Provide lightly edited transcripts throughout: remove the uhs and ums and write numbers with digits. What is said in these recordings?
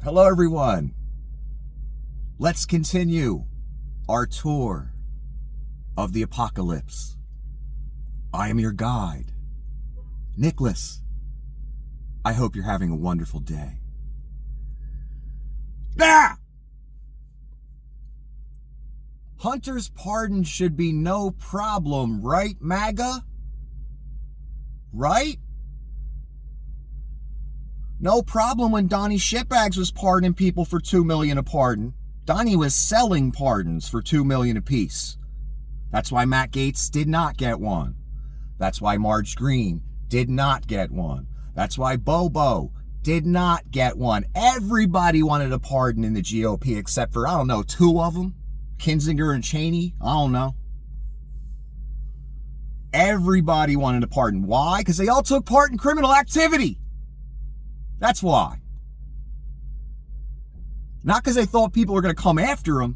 Hello, everyone. Let's continue our tour of the apocalypse. I am your guide, Nicholas. I hope you're having a wonderful day. Ah! Hunter's pardon should be no problem, right, MAGA? Right? No problem when Donnie Shitbags was pardoning people for $2 million a pardon. Donnie was selling pardons for $2 million apiece. That's why Matt Gaetz did not get one. That's why Marge Green did not get one. That's why Bobo did not get one. Everybody wanted a pardon in the GOP except for, I don't know, two of them. Kinzinger and Cheney. I don't know. Everybody wanted a pardon. Why? Because they all took part in criminal activity. That's why. Not because they thought people were going to come after them.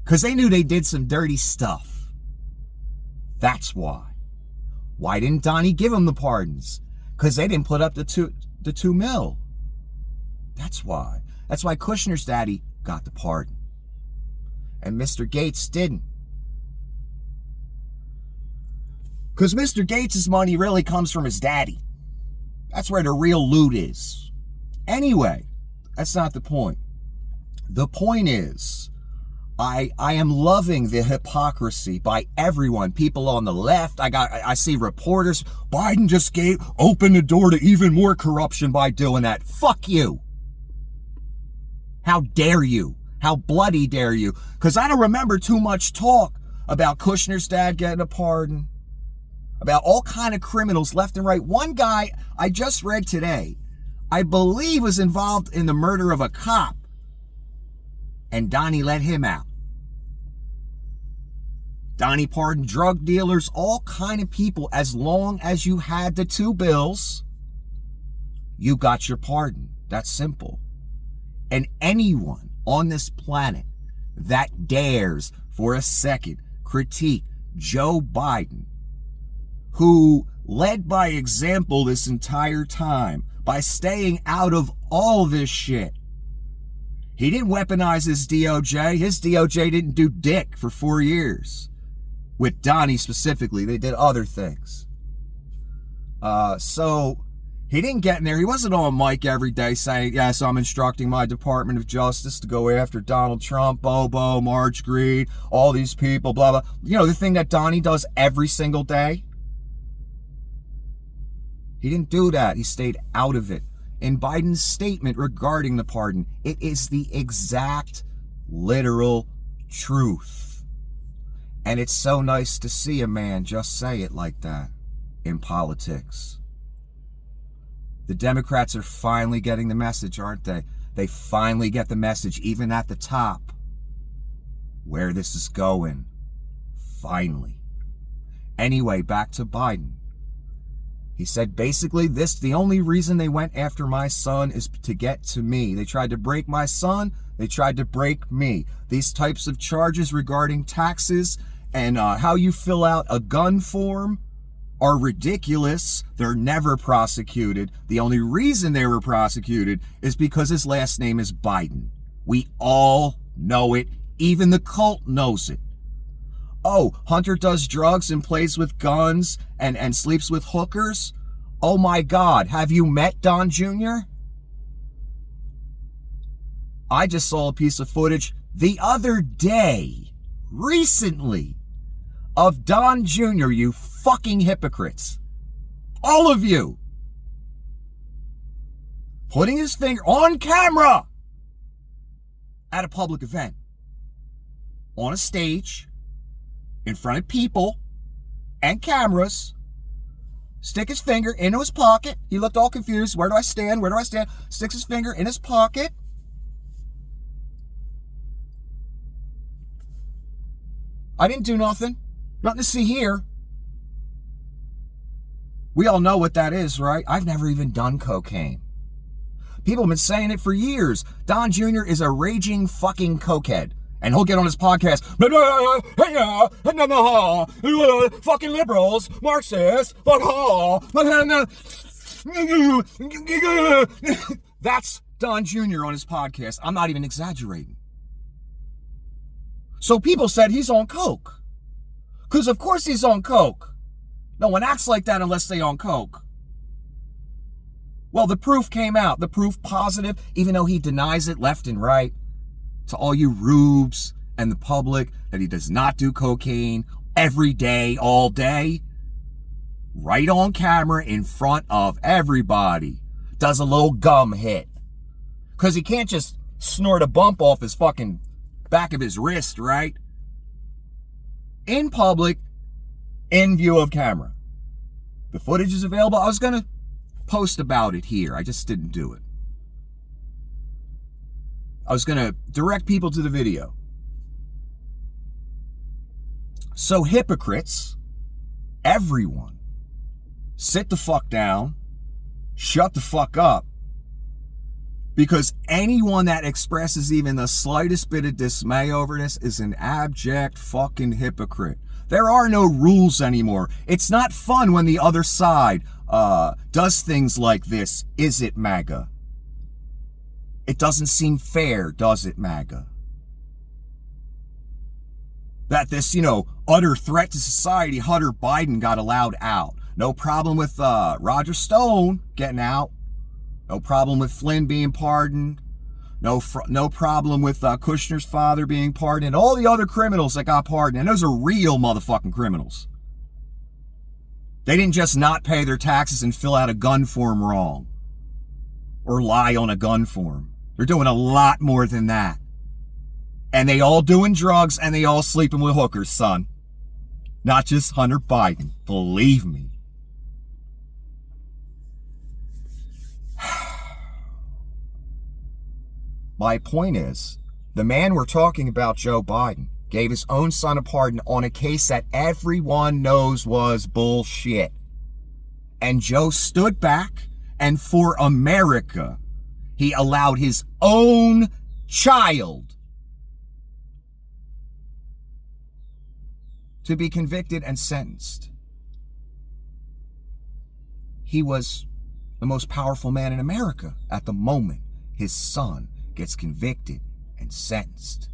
Because they knew they did some dirty stuff. That's why. Why didn't Donnie give them the pardons? Because they didn't put up the $2 million. That's why. That's why Kushner's daddy got the pardon. And Mr. Gaetz didn't. Because Mr. Gaetz' money really comes from his daddy. That's where the real loot is. Anyway, that's not the point. The point is, I am loving the hypocrisy by everyone. People on the left, I see reporters, Biden just opened the door to even more corruption by doing that. Fuck you. How dare you? How bloody dare you? Because I don't remember too much talk about Kushner's dad getting a pardon. About all kind of criminals left and right. One guy I just read today, I believe was involved in the murder of a cop. And Donnie let him out. Donnie pardoned drug dealers, all kind of people. As long as you had the $2 bills, you got your pardon. That's simple. And anyone on this planet that dares for a second critique Joe Biden, who led by example this entire time by staying out of all this shit. He didn't weaponize his DOJ. His DOJ didn't do dick for 4 years. With Donnie specifically, they did other things. So he didn't get in there. He wasn't on mic every day saying, yes, I'm instructing my Department of Justice to go after Donald Trump, Bobo, Marge Green, all these people, blah, blah. You know, the thing that Donnie does every single day? He didn't do that. He stayed out of it. In Biden's statement regarding the pardon, it is the exact literal truth. And it's so nice to see a man just say it like that in politics. The Democrats are finally getting the message, aren't they? They finally get the message, even at the top, where this is going. Finally. Anyway, back to Biden. He said basically the only reason they went after my son is to get to me. They tried to break my son. They tried to break me. These types of charges regarding taxes and how you fill out a gun form are ridiculous. They're never prosecuted. The only reason they were prosecuted is because his last name is Biden. We all know it. Even the cult knows it. Oh, Hunter does drugs and plays with guns and sleeps with hookers? Oh my God, have you met Don Jr.? I just saw a piece of footage the other day, recently, of Don Jr., you fucking hypocrites. All of you. Putting his finger on camera at a public event, on a stage, in front of people and cameras, stick his finger into his pocket. He looked all confused. Where do I stand? Where do I stand? Sticks his finger in his pocket. I didn't do nothing. Nothing to see here. We all know what that is, right? I've never even done cocaine. People have been saying it for years. Don Jr. is a raging fucking cokehead. And he'll get on his podcast, fucking liberals, Marxists, That's Don Jr. on his podcast. I'm not even exaggerating. So people said he's on coke. Because of course he's on coke. No one acts like that unless they're on coke. Well, the proof came out. The proof positive, even though he denies it left and right. To all you rubes and the public, that he does not do cocaine every day, all day. Right on camera in front of everybody. Does a little gum hit. Because he can't just snort a bump off his fucking back of his wrist, right? In public, in view of camera. The footage is available. I was going to post about it here. I just didn't do it. I was going to direct people to the video. So hypocrites, everyone, sit the fuck down, shut the fuck up, because anyone that expresses even the slightest bit of dismay over this is an abject fucking hypocrite. There are no rules anymore. It's not fun when the other side does things like this. Is it MAGA? It doesn't seem fair, does it, MAGA? That this, utter threat to society, Hunter Biden got allowed out. No problem with Roger Stone getting out. No problem with Flynn being pardoned. No problem with Kushner's father being pardoned. And all the other criminals that got pardoned. And those are real motherfucking criminals. They didn't just not pay their taxes and fill out a gun form wrong. Or lie on a gun form. They're doing a lot more than that. And they all doing drugs and they all sleeping with hookers, son. Not just Hunter Biden. Believe me. My point is, the man we're talking about, Joe Biden, gave his own son a pardon on a case that everyone knows was bullshit. And Joe stood back, and for America, he allowed his own child to be convicted and sentenced. He was the most powerful man in America at the moment. His son gets convicted and sentenced.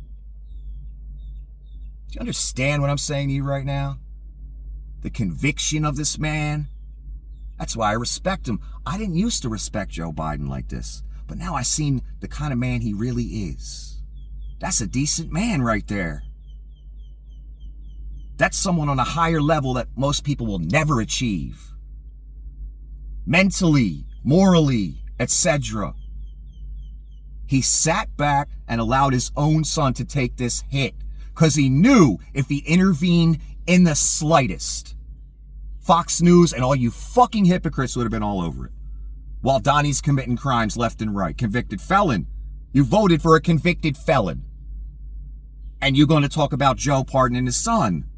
Do you understand what I'm saying to you right now? The conviction of this man. That's why I respect him. I didn't used to respect Joe Biden like this, but now I've seen the kind of man he really is. That's a decent man right there. That's someone on a higher level that most people will never achieve. Mentally, morally, etc. He sat back and allowed his own son to take this hit because he knew if he intervened in the slightest, Fox News and all you fucking hypocrites would have been all over it. While Donnie's committing crimes left and right. Convicted felon. You voted for a convicted felon. And you're going to talk about Joe pardoning his son.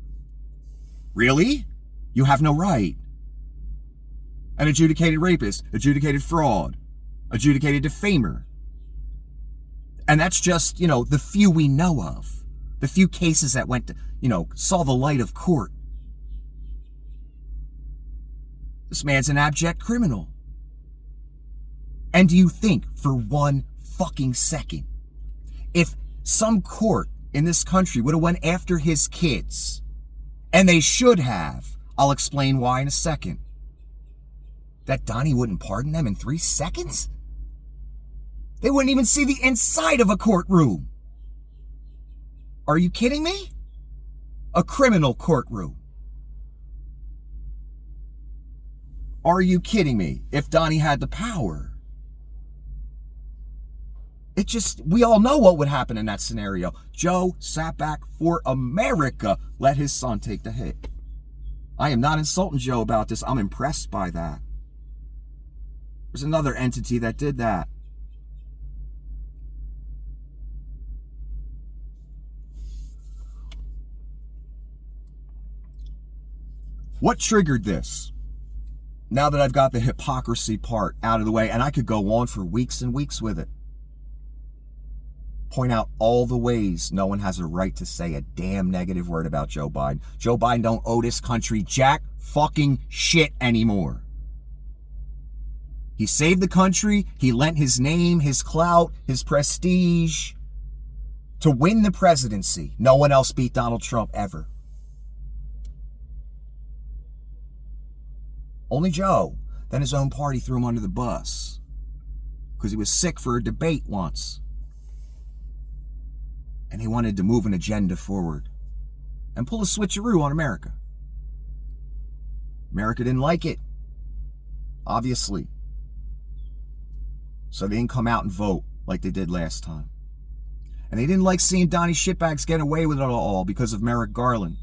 Really? You have no right. An adjudicated rapist, adjudicated fraud, adjudicated defamer. And that's just, the few we know of. The few cases that went to, saw the light of court. This man's an abject criminal. And do you think for one fucking second, if some court in this country would have went after his kids, and they should have, I'll explain why in a second, that Donnie wouldn't pardon them in 3 seconds? They wouldn't even see the inside of a courtroom. Are you kidding me? A criminal courtroom. Are you kidding me? If Donnie had the power. We all know what would happen in that scenario. Joe sat back for America, let his son take the hit. I am not insulting Joe about this. I'm impressed by that. There's another entity that did that. What triggered this? Now that I've got the hypocrisy part out of the way, and I could go on for weeks and weeks with it. Point out all the ways no one has a right to say a damn negative word about Joe Biden. Joe Biden don't owe this country jack fucking shit anymore. He saved the country. He lent his name, his clout, his prestige to win the presidency. No one else beat Donald Trump ever. Only Joe. Then his own party threw him under the bus because he was sick for a debate once. And he wanted to move an agenda forward and pull a switcheroo on America. America didn't like it, obviously. So they didn't come out and vote like they did last time. And they didn't like seeing Donnie Shitbags get away with it all because of Merrick Garland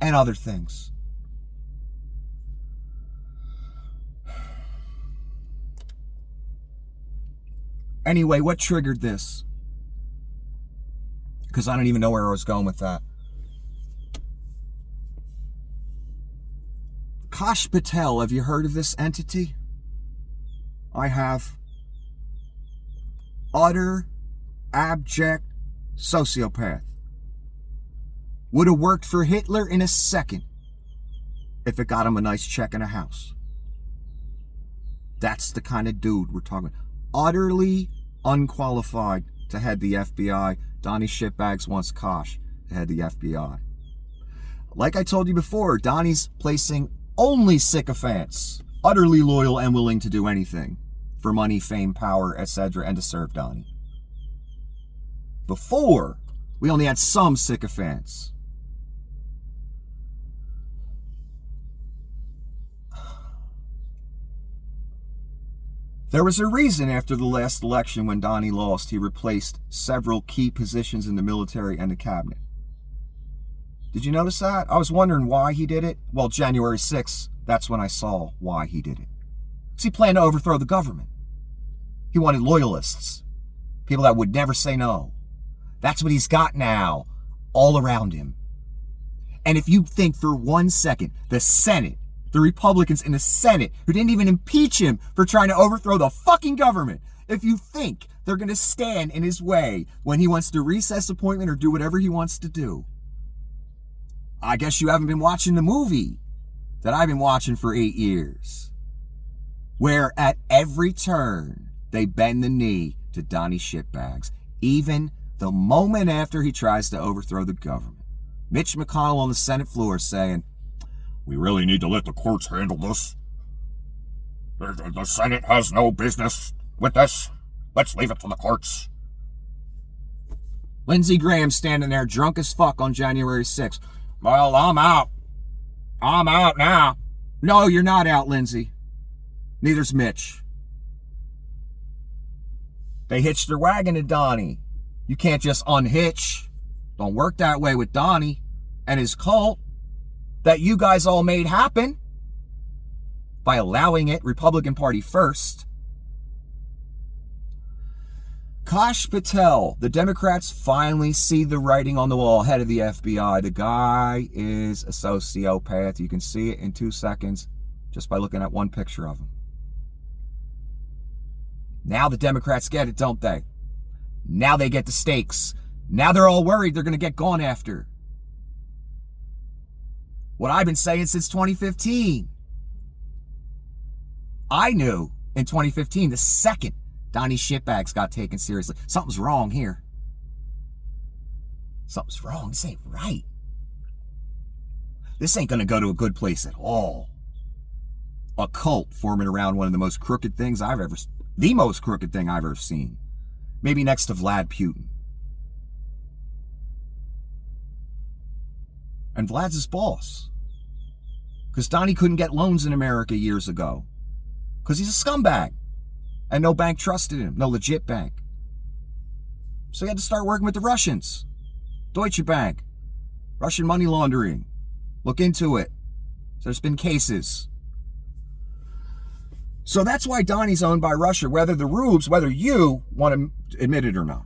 and other things. Anyway, what triggered this? Because I don't even know where I was going with that. Kash Patel, have you heard of this entity? I have. Utter, abject sociopath. Would have worked for Hitler in a second if it got him a nice check and a house. That's the kind of dude we're talking about. Utterly unqualified to head the FBI. Donnie Shitbags wants Kash to head the FBI. Like I told you before, Donnie's placing only sycophants, utterly loyal and willing to do anything for money, fame, power, etc., and to serve Donnie. Before, we only had some sycophants. There was a reason after the last election when Donnie lost, he replaced several key positions in the military and the cabinet. Did you notice that? I was wondering why he did it. Well, January 6th, that's when I saw why he did it. Because he planned to overthrow the government. He wanted loyalists. People that would never say no. That's what he's got now, all around him. And if you think for 1 second, the Senate, the Republicans in the Senate, who didn't even impeach him for trying to overthrow the fucking government, if you think they're going to stand in his way when he wants to recess appointment or do whatever he wants to do, I guess you haven't been watching the movie that I've been watching for 8 years, where at every turn they bend the knee to Donnie Shitbags, even the moment after he tries to overthrow the government. Mitch McConnell on the Senate floor saying, "We really need to let the courts handle this. The Senate has no business with this. Let's leave it to the courts." Lindsey Graham standing there drunk as fuck on January 6th. "Well, I'm out. I'm out now." No, you're not out, Lindsey. Neither's Mitch. They hitched their wagon to Donnie. You can't just unhitch. Don't work that way with Donnie and his cult that you guys all made happen by allowing it, Republican Party first. Kash Patel, the Democrats finally see the writing on the wall, head of the FBI. The guy is a sociopath. You can see it in 2 seconds just by looking at one picture of him. Now the Democrats get it, don't they? Now they get the stakes. Now they're all worried they're going to get gone after. What I've been saying since 2015. I knew in 2015, the second Donnie Shitbags got taken seriously, something's wrong here. Something's wrong. This ain't right. This ain't going to go to a good place at all. A cult forming around one of the most crooked things I've ever seen. The most crooked thing I've ever seen. Maybe next to Vlad Putin. And Vlad's his boss. Because Donnie couldn't get loans in America years ago. Because he's a scumbag. And no bank trusted him. No legit bank. So he had to start working with the Russians. Deutsche Bank. Russian money laundering. Look into it. So there's been cases. So that's why Donnie's owned by Russia, whether the rubes, whether you want to admit it or not.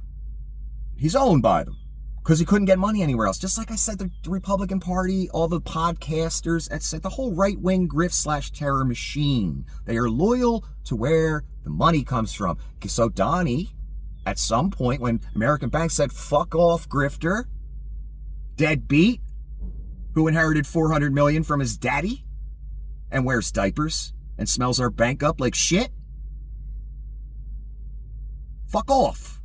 He's owned by them. Because he couldn't get money anywhere else. Just like I said, the Republican Party, all the podcasters, etc., the whole right-wing grift/terror machine. They are loyal to where the money comes from. So Donnie, at some point when American banks said, "Fuck off, grifter," deadbeat, who inherited $400 million from his daddy and wears diapers and smells our bank up like shit? Fuck off.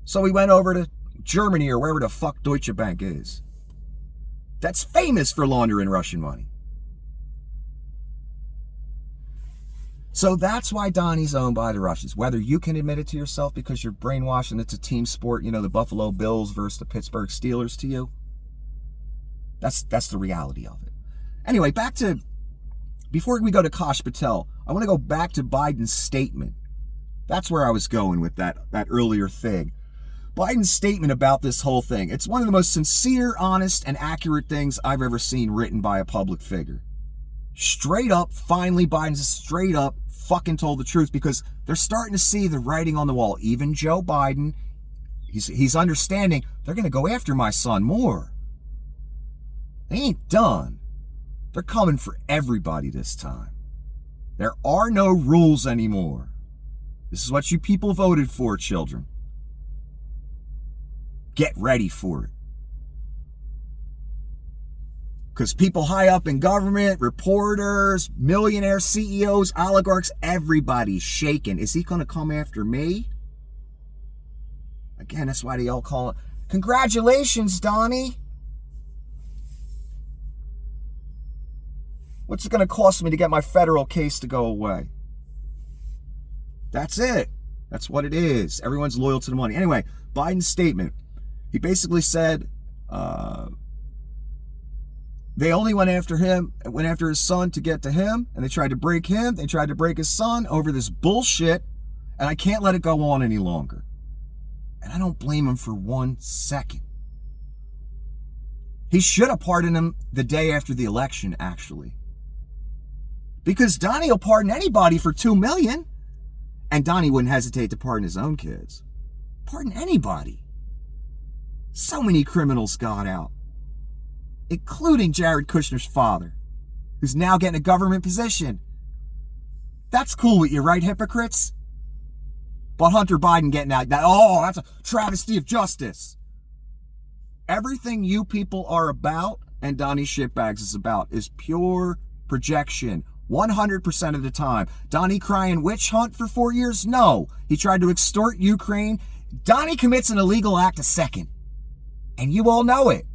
So we went over to Germany or wherever the fuck Deutsche Bank is. That's famous for laundering Russian money. So that's why Donnie's owned by the Russians. Whether you can admit it to yourself because you're brainwashed and it's a team sport, the Buffalo Bills versus the Pittsburgh Steelers to you. That's the reality of it. Anyway, before we go to Kash Patel, I want to go back to Biden's statement. That's where I was going with that earlier thing. Biden's statement about this whole thing. It's one of the most sincere, honest, and accurate things I've ever seen written by a public figure. Straight up, finally, Biden's straight up fucking told the truth because they're starting to see the writing on the wall. Even Joe Biden, he's understanding they're going to go after my son more. They ain't done. They're coming for everybody this time. There are no rules anymore. This is what you people voted for, children. Get ready for it. Because people high up in government, reporters, millionaire CEOs, oligarchs, everybody's shaking. Is he going to come after me? Again, that's why they all call it, congratulations, Donnie. What's it going to cost me to get my federal case to go away? That's it. That's what it is. Everyone's loyal to the money. Anyway, Biden's statement. He basically said, they only went after his son to get to him, and they tried to break him, they tried to break his son over this bullshit, and I can't let it go on any longer. And I don't blame him for 1 second. He should have pardoned him the day after the election, actually. Because Donnie will pardon anybody for $2 million, and Donnie wouldn't hesitate to pardon his own kids. Pardon anybody. So many criminals got out. Including Jared Kushner's father, who's now getting a government position. That's cool with you, right, hypocrites? But Hunter Biden getting out, that's a travesty of justice. Everything you people are about, and Donnie Shitbags is about, is pure projection. 100% of the time. Donnie crying witch hunt for 4 years? No. He tried to extort Ukraine. Donnie commits an illegal act a second. And you all know it.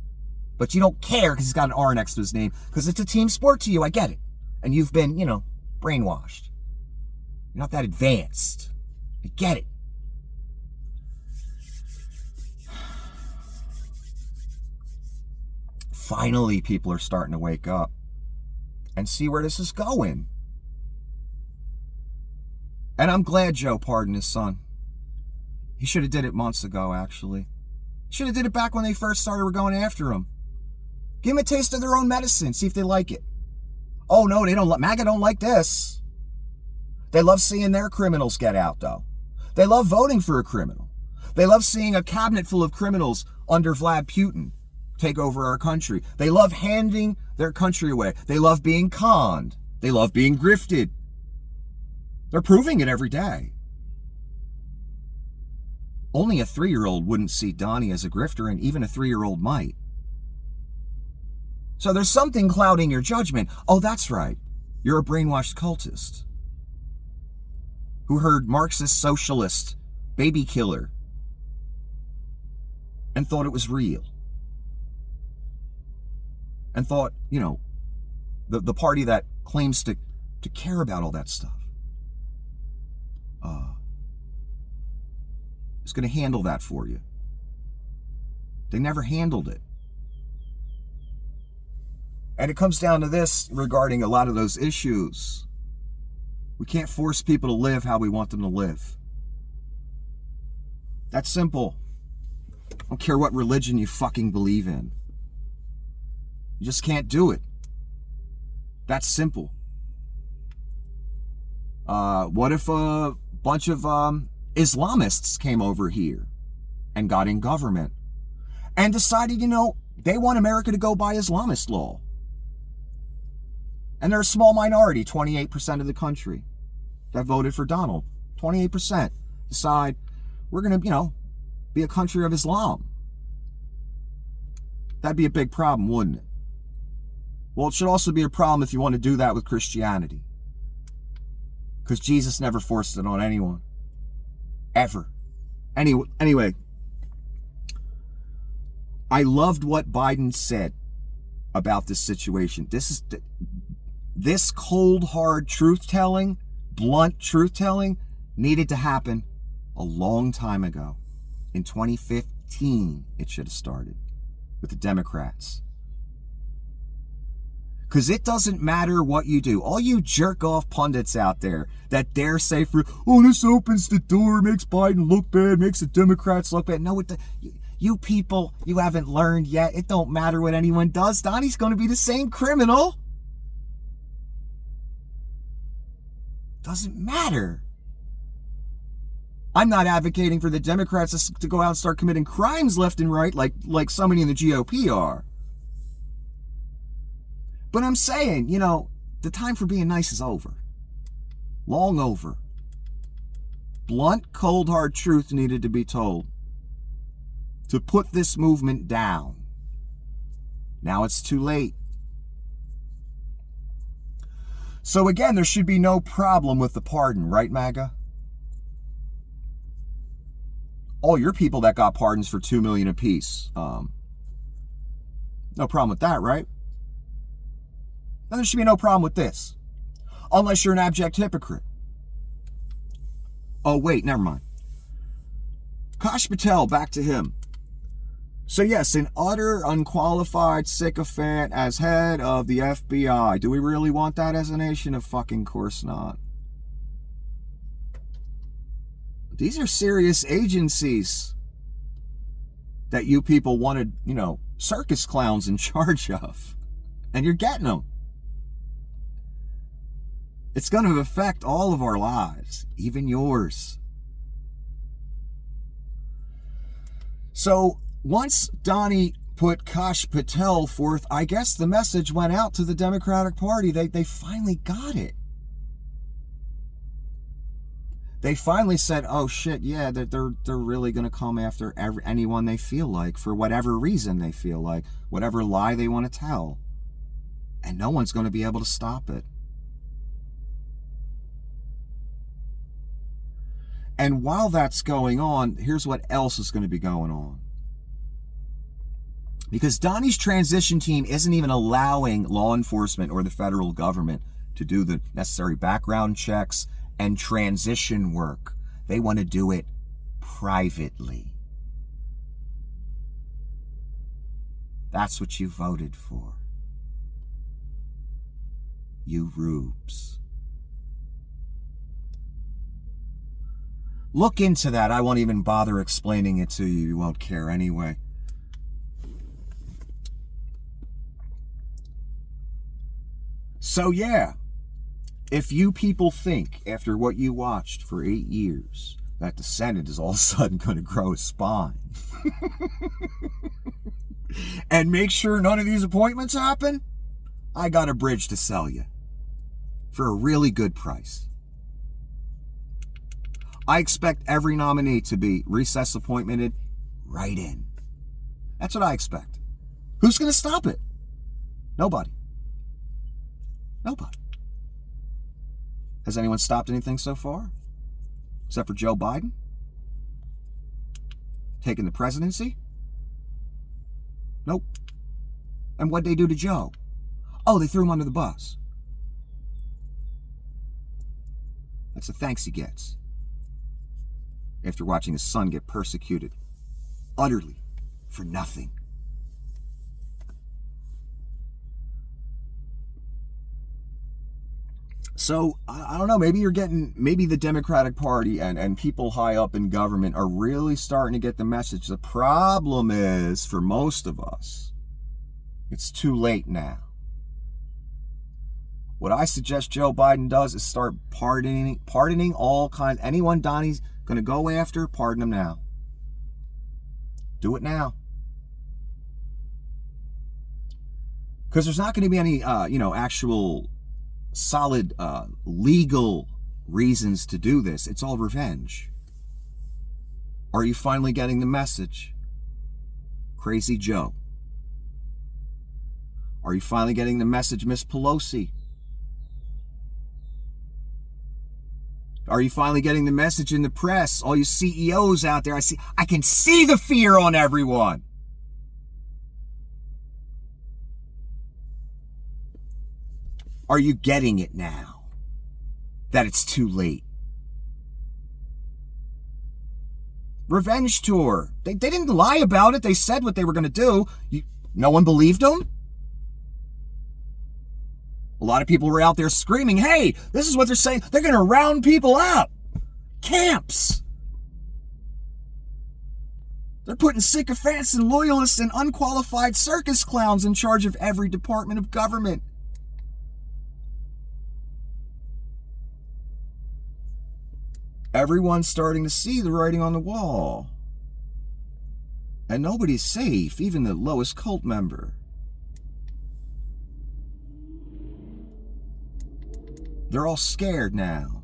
But you don't care because he's got an R next to his name because it's a team sport to you. I get it. And you've been, brainwashed. You're not that advanced. I get it. Finally, people are starting to wake up and see where this is going. And I'm glad Joe pardoned his son. He should have did it months ago, actually. Should have did it back when they first started going after him. Give them a taste of their own medicine. See if they like it. Oh, no, they don't. MAGA don't like this. They love seeing their criminals get out, though. They love voting for a criminal. They love seeing a cabinet full of criminals under Vlad Putin take over our country. They love handing their country away. They love being conned. They love being grifted. They're proving it every day. Only a 3-year-old wouldn't see Donnie as a grifter, and even a 3-year-old might. So there's something clouding your judgment. Oh, that's right. You're a brainwashed cultist who heard Marxist socialist, baby killer, and thought it was real. And thought, the party that claims to care about all that stuff is going to handle that for you. They never handled it. And it comes down to this regarding a lot of those issues. We can't force people to live how we want them to live. That's simple. I don't care what religion you fucking believe in. You just can't do it. That's simple. What if a bunch of Islamists came over here and got in government and decided, they want America to go by Islamist law? And they're a small minority, 28% of the country that voted for Donald. 28% decide we're going to, be a country of Islam. That'd be a big problem, wouldn't it? Well, it should also be a problem if you want to do that with Christianity. Because Jesus never forced it on anyone. Ever. Anyway, I loved what Biden said about this situation. This cold, hard truth-telling, blunt truth-telling needed to happen a long time ago. In 2015, it should have started with the Democrats. Because it doesn't matter what you do. All you jerk-off pundits out there that dare say this opens the door, makes Biden look bad, makes the Democrats look bad. No, you people, you haven't learned yet. It don't matter what anyone does. Donnie's going to be the same criminal. Doesn't matter. I'm not advocating for the Democrats to go out and start committing crimes left and right like so many in the GOP are. But I'm saying, the time for being nice is over. Long over. Blunt, cold, hard truth needed to be told to put this movement down. Now it's too late. So again, there should be no problem with the pardon, right, MAGA? All your people that got pardons for $2 million apiece. No problem with that, right? Then there should be no problem with this. Unless you're an abject hypocrite. Oh, wait, never mind. Kash Patel, back to him. So yes, an utter unqualified sycophant as head of the FBI. Do we really want that as a nation? Of fucking course not. These are serious agencies that you people wanted, circus clowns in charge of. And you're getting them. It's going to affect all of our lives, even yours. So once Donnie put Kash Patel forth, I guess the message went out to the Democratic Party. They finally got it. They finally said, oh shit, yeah, they're really going to come after anyone they feel like, for whatever reason they feel like, whatever lie they want to tell. And no one's going to be able to stop it. And while that's going on, here's what else is going to be going on. Because Donnie's transition team isn't even allowing law enforcement or the federal government to do the necessary background checks and transition work. They want to do it privately. That's what you voted for. You rubes. Look into that. I won't even bother explaining it to you. You won't care anyway. So yeah, if you people think, after what you watched for 8 years, that the Senate is all of a sudden going to grow a spine and make sure none of these appointments happen, I got a bridge to sell you for a really good price. I expect every nominee to be recess appointed right in. That's what I expect. Who's going to stop it? Nobody. Nobody. Has anyone stopped anything so far? Except for Joe Biden? Taking the presidency? Nope. And what'd they do to Joe? Oh, they threw him under the bus. That's the thanks he gets. After watching his son get persecuted. Utterly. For nothing. So, I don't know, maybe the Democratic Party and people high up in government are really starting to get the message. The problem is, for most of us, it's too late now. What I suggest Joe Biden does is start pardoning all kinds. Anyone Donnie's going to go after, pardon him now. Do it now. Because there's not going to be any, actual solid legal reasons to do this. It's all revenge. Are you finally getting the message? Crazy Joe. Are you finally getting the message, Miss Pelosi? Are you finally getting the message in the press? All you CEOs out there, I can see the fear on everyone. Are you getting it now that it's too late? Revenge tour. They didn't lie about it. They said what they were going to do. No one believed them? A lot of people were out there screaming, hey, this is what they're saying. They're going to round people up. Camps. They're putting sycophants and loyalists and unqualified circus clowns in charge of every department of government. Everyone's starting to see the writing on the wall. And nobody's safe, even the lowest cult member. They're all scared now.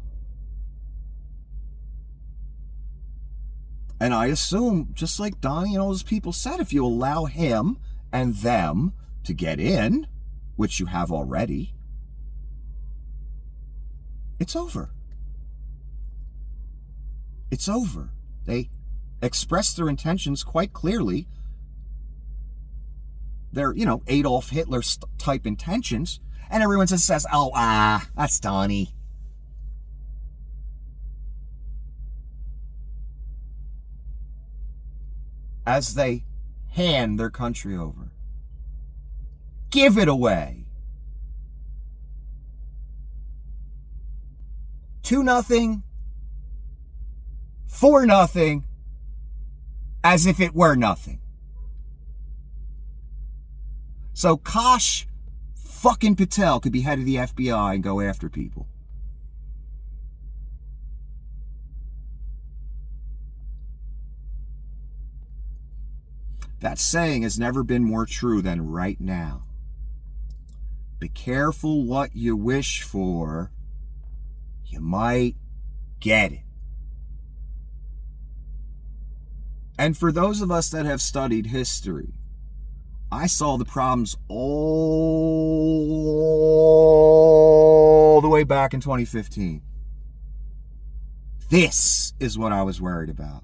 And I assume, just like Donnie and all those people said, if you allow him and them to get in, which you have already, it's over. It's over. They expressed their intentions quite clearly. They're, Adolf Hitler type intentions. And everyone just says, that's Donnie. As they hand their country over. Give it away. 2-0. 4-0, as if it were nothing. So Kash fucking Patel could be head of the FBI and go after people. That saying has never been more true than right now. Be careful what you wish for. You might get it. And for those of us that have studied history, I saw the problems all the way back in 2015. This is what I was worried about.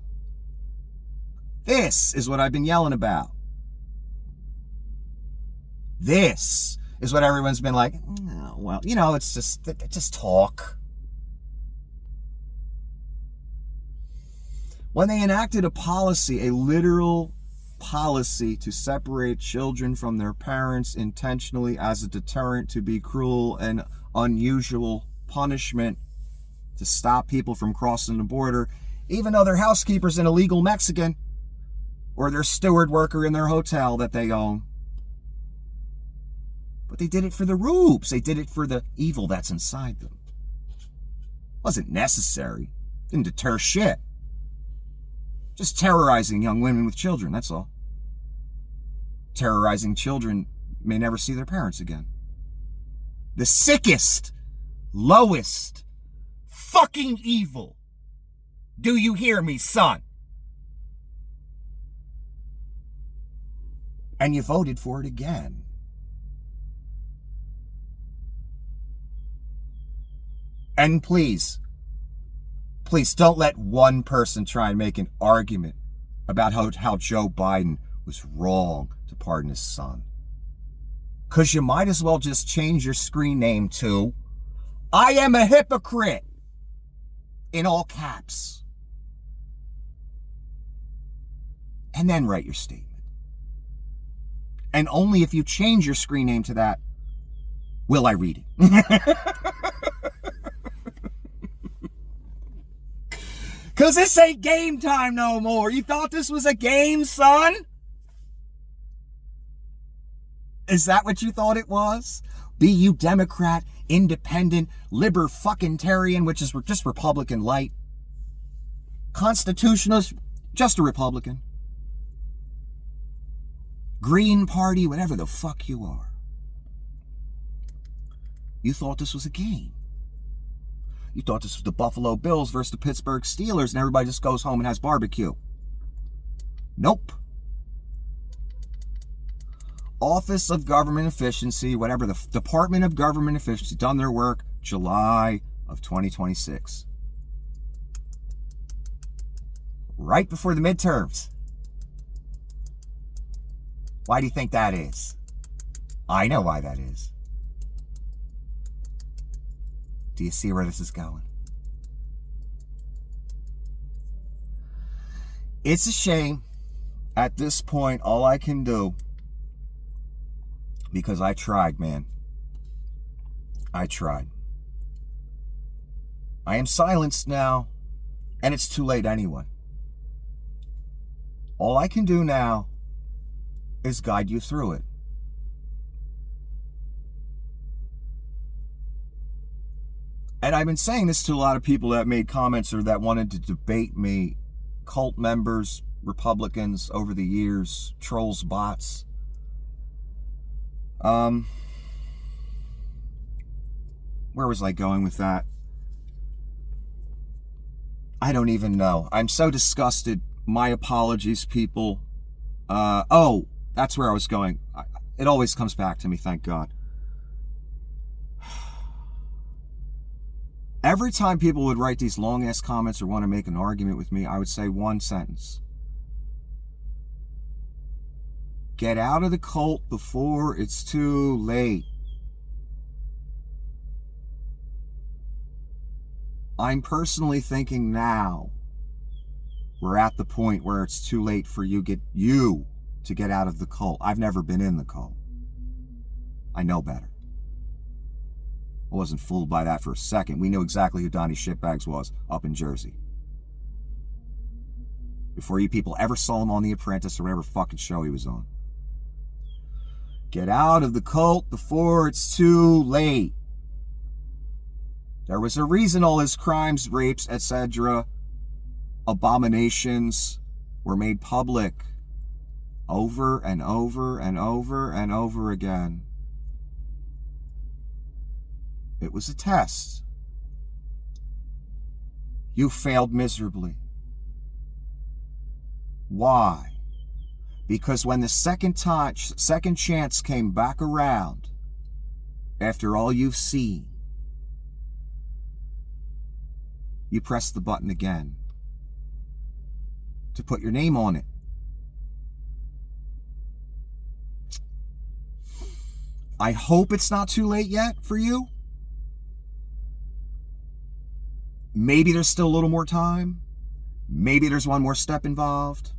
This is what I've been yelling about. This is what everyone's been like, oh, well, it's just talk. When they enacted a policy, a literal policy to separate children from their parents intentionally as a deterrent to be cruel and unusual punishment to stop people from crossing the border, even though their housekeeper's an illegal Mexican or their steward worker in their hotel that they own. But they did it for the rubes. They did it for the evil that's inside them. It wasn't necessary. Didn't deter shit. Just terrorizing young women with children, that's all. Terrorizing children may never see their parents again. The sickest, lowest, fucking evil. Do you hear me, son? And you voted for it again. And please don't let one person try and make an argument about how Joe Biden was wrong to pardon his son. Because you might as well just change your screen name to, I am a hypocrite, in all caps. And then write your statement. And only if you change your screen name to that will I read it. Because this ain't game time no more. You thought this was a game, son? Is that what you thought it was? Be you Democrat, independent, liber-fucking-tarian, which is just Republican light. Constitutionalist, just a Republican. Green Party, whatever the fuck you are. You thought this was a game. You thought this was the Buffalo Bills versus the Pittsburgh Steelers and everybody just goes home and has barbecue. Nope. Office of Government Efficiency, whatever, the Department of Government Efficiency, done their work July of 2026. Right before the midterms. Why do you think that is? I know why that is. Do you see where this is going? It's a shame. At this point, all I can do, because I tried, man. I tried. I am silenced now, and it's too late anyway. All I can do now is guide you through it. And I've been saying this to a lot of people that made comments or that wanted to debate me, cult members, Republicans over the years, trolls, bots. Where was I going with that? I don't even know. I'm so disgusted. My apologies, people. Oh, that's where I was going. It always comes back to me, thank God. Every time people would write these long-ass comments or want to make an argument with me, I would say one sentence. Get out of the cult before it's too late. I'm personally thinking now we're at the point where it's too late for you to get out of the cult. I've never been in the cult. I know better. I wasn't fooled by that for a second. We knew exactly who Donnie Shitbags was up in Jersey. Before you people ever saw him on The Apprentice or whatever fucking show he was on. Get out of the cult before it's too late. There was a reason all his crimes, rapes, etc., abominations were made public over and over and over and over again. It was a test. You failed miserably. Why? Because when the second chance came back around, after all you've seen, you pressed the button again to put your name on it. I hope it's not too late yet for you. Maybe there's still a little more time. Maybe there's one more step involved.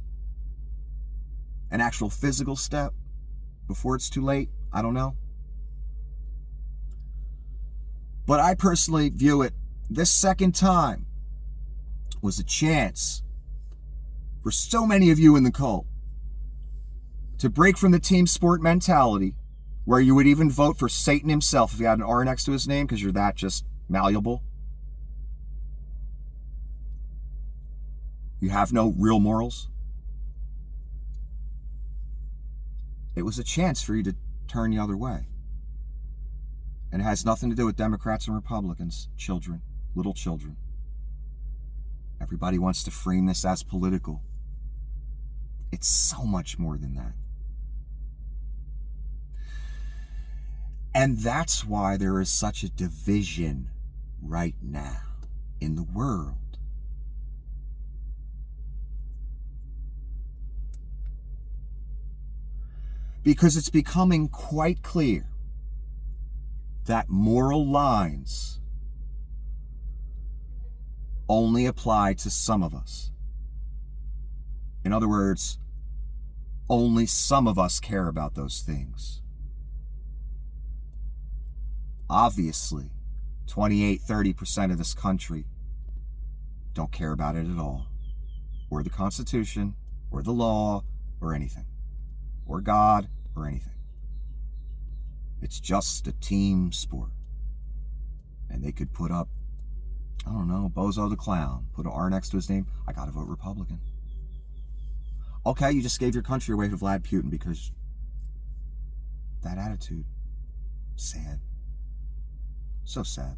An actual physical step before it's too late. I don't know. But I personally view it, this second time was a chance for so many of you in the cult to break from the team sport mentality where you would even vote for Satan himself if he had an R next to his name because you're that just malleable. You have no real morals. It was a chance for you to turn the other way. And it has nothing to do with Democrats and Republicans. Children, little children. Everybody wants to frame this as political. It's so much more than that. And that's why there is such a division right now in the world. Because it's becoming quite clear that moral lines only apply to some of us. In other words, only some of us care about those things. Obviously, 28-30% of this country don't care about it at all. Or the Constitution, or the law, or anything. Or God, or anything. It's just a team sport. And they could put up, I don't know, Bozo the Clown, put an R next to his name, I gotta vote Republican. Okay, you just gave your country away to Vlad Putin because that attitude, sad. So sad.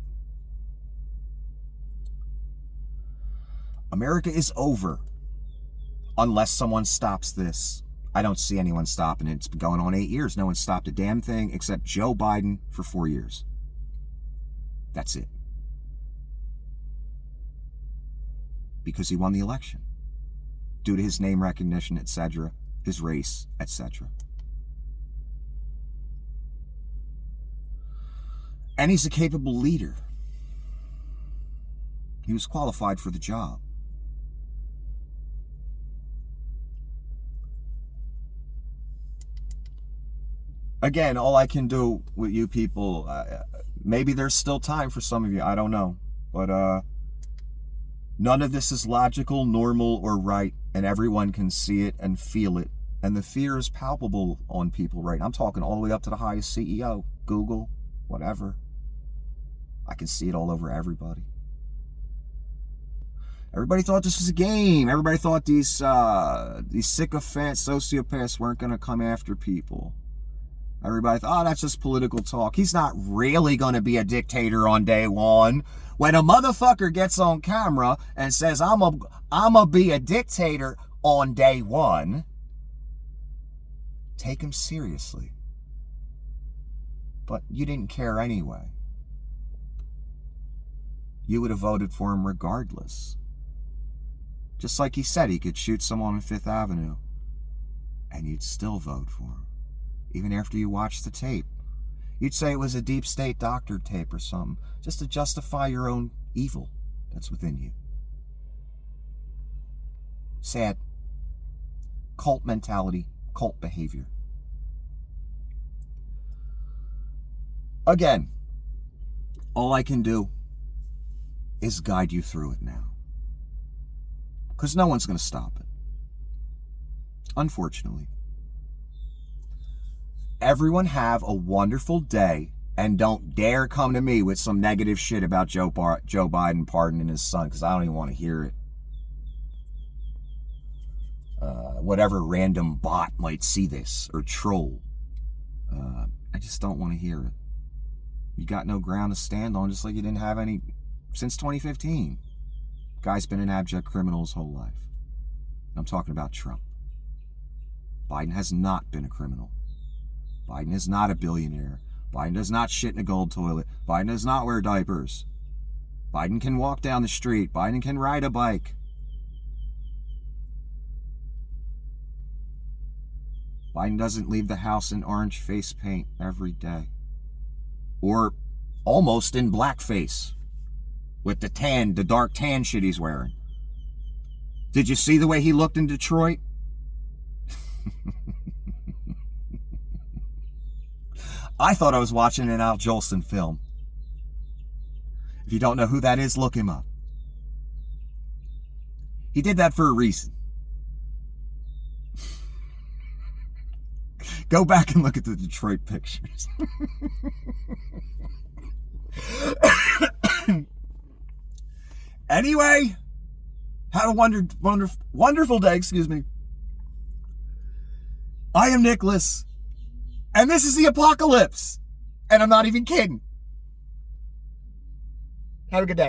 America is over unless someone stops this. I don't see anyone stopping it. It's been going on 8 years. No one stopped a damn thing except Joe Biden for 4 years. That's it. Because he won the election. Due to his name recognition, etc., his race, etc. And he's a capable leader. He was qualified for the job. Again, all I can do with you people, maybe there's still time for some of you, I don't know. But none of this is logical, normal, or right, and everyone can see it and feel it. And the fear is palpable on people right now. I'm talking all the way up to the highest CEO, Google, whatever. I can see it all over everybody. Everybody thought this was a game. Everybody thought these sycophant sociopaths weren't going to come after people. Everybody thought, oh, that's just political talk. He's not really going to be a dictator on day one. When a motherfucker gets on camera and says, I'm a be a dictator on day one, take him seriously. But you didn't care anyway. You would have voted for him regardless. Just like he said, he could shoot someone on Fifth Avenue, and you'd still vote for him. Even after you watched the tape. You'd say it was a deep state doctor tape or something, just to justify your own evil that's within you. Sad. Cult mentality, cult behavior. Again, all I can do is guide you through it now. Because no one's going to stop it. Unfortunately. Everyone have a wonderful day, and don't dare come to me with some negative shit about Joe Biden pardoning his son, because I don't even want to hear it. Whatever random bot might see this, or troll. I just don't want to hear it. You got no ground to stand on, just like you didn't have any since 2015. Guy's been an abject criminal his whole life. I'm talking about Trump. Biden has not been a criminal. Biden is not a billionaire. Biden does not shit in a gold toilet. Biden does not wear diapers. Biden can walk down the street. Biden can ride a bike. Biden doesn't leave the house in orange face paint every day. Or almost in blackface. With the dark tan shit he's wearing. Did you see the way he looked in Detroit? I thought I was watching an Al Jolson film. If you don't know who that is, look him up. He did that for a reason. Go back and look at the Detroit pictures. Anyway, have a wonderful day, excuse me. I am Nicholas, and this is the apocalypse, and I'm not even kidding. Have a good day.